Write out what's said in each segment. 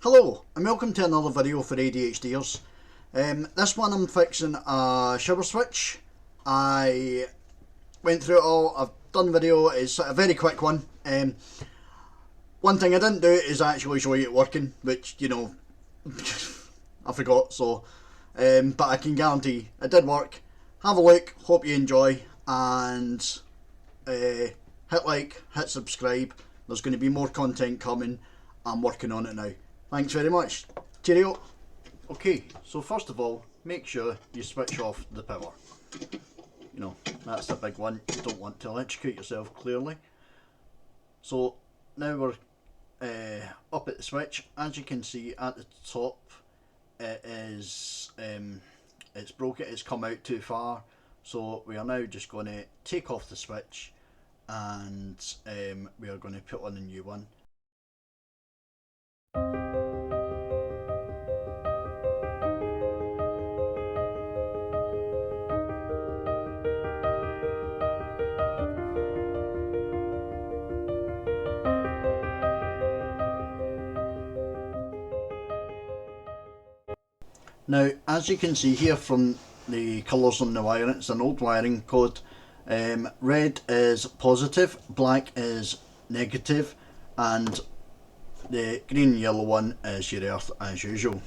Hello and welcome to another video for ADHDers. This one I'm fixing a shower switch. I went through it all, I've done the video, it's a very quick one. One thing I didn't do is actually show you it working, which, you know, I forgot, so, but I can guarantee it did work. Have a look, hope you enjoy, and hit like, hit subscribe. There's going to be more content coming. I'm working on it now. Thanks very much. Cheerio. Okay, so first of all, make sure you switch off the power. You know, that's the big one. You don't want to electrocute yourself, clearly. So now we're up at the switch. As you can see at the top, it is it's broken. It's come out too far. So we are now just going to take off the switch, and we are going to put on a new one. Now, as you can see here from the colours on the wiring, it's an old wiring code. Red is positive, black is negative, and the green and yellow one is your earth as usual.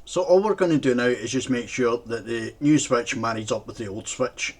So all we're going to do now is just make sure that the new switch marries up with the old switch.